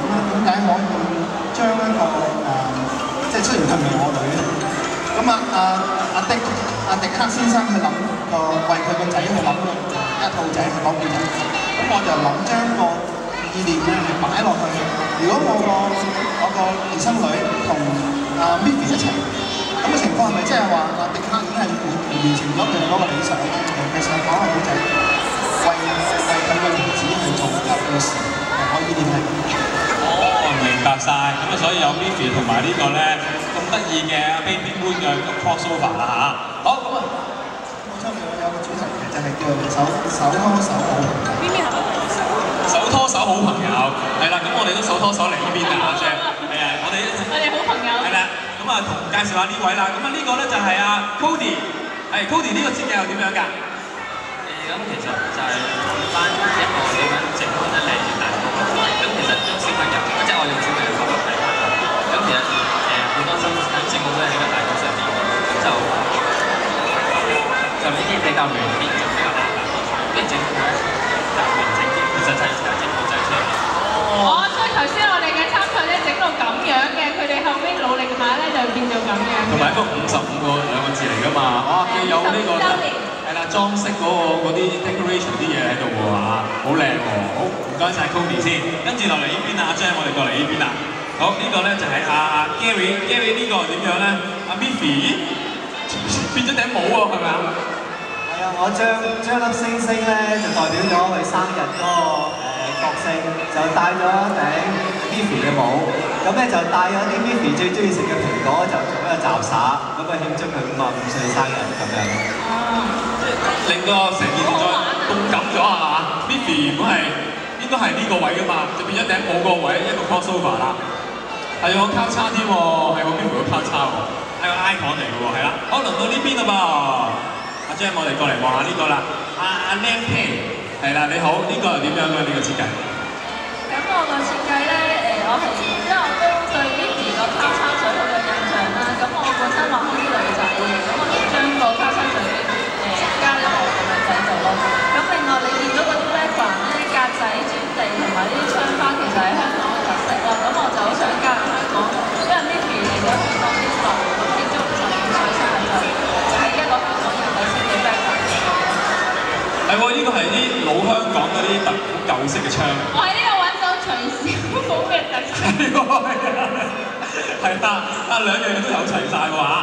啦，點解可以將一個即係雖然佢唔係我女咧，咁阿迪克先生去諗為佢個仔去諗一套仔去講故仔，咁我就諗將個意念咧係擺落去。如果我個兒生女同Miffy 一齊，咁嘅情況係咪即係話阿迪克已經係完成咗佢嗰個理想？其實講個故仔，為佢個兒子去做一個故事，我意念係咁。哦，明白晒。咁啊，所以有 Miffy 同埋呢個咧咁得意嘅 Baby Moon 嘅 crossover 啦嚇。好，咁啊，我出面有個主題嘅就係叫手拖手好朋友。手拖手好朋友，係啦，咁我哋都手拖手嚟呢邊啊，阿 Jam，係啊，我哋好朋友。係啦，咁啊同介紹下呢位啦，咁啊呢個咧就係阿 Cody， 係 Cody 呢個設計又點樣㗎？咁其實就係講翻一個點樣整翻得靚嘅大個，咁其實將小朋友，即係我用小朋友角度睇翻，咁其實好多新整好多嘢喺個大個上面，咁就呢啲比較亂啲，就比較難搞，跟住整好咧就完整啲，其實就係整好仔出嚟。哦，所以頭先我哋嘅參賽咧整到咁樣嘅，佢哋後尾努力下咧就變做咁樣。同埋一個55個2個字嚟㗎嘛，哇！佢有呢個係啦，裝飾嗰啲 decoration 啲嘢喺度喎嚇，好靚喎。好，唔該晒 Cody 先，跟住落嚟呢邊啊，阿 Jam 我哋過嚟呢邊啦。好，呢個咧就係阿 Gary 呢個點樣咧？阿 Miffy 變咗頂帽喎，係咪啊？係啊，我將粒星星咧就代表咗佢生日嗰個角色，就戴咗一頂 Miffy 嘅帽，咁咧就戴咗啲 Miffy 最中意食嘅蘋果，就做一個雜耍，咁啊慶祝佢55歲生日咁樣。令個成件事再動感咗係嘛 ？Miffy 原本係應該係呢個位㗎嘛，就變咗頂帽個位一個 crossover 啦。係個交叉添喎，係個 Miffy 個交叉喎，係個 icon 嚟嘅喎，係啦。好，輪到呢邊啦噃，阿 Jam 我哋過嚟望下呢個啦。阿 Lam Pay 係啦，你好，呢個係點樣嘅呢個設計？咁我個設計咧，我係因為我都對 Miffy 個交叉水好有印象啦。咁我本身畫啲女仔嘅，咁我就將個交叉水加入我個女仔度咯。咁另外你見到嗰啲 background 咧，格仔、磚地同埋呢啲窗花，其實係香港嘅特色咯。咁我就好想加入香港，因為 Miffy 嚟咗香港啲路，咁慶祝55歲生日就係一個香港人嘅先嘅 background。係喎，呢個係啲老香港嗰啲好舊式嘅窗。我喺呢度揾到徐小寶嘅特色。係喎，係啊，兩樣嘢都有齊晒喎嚇。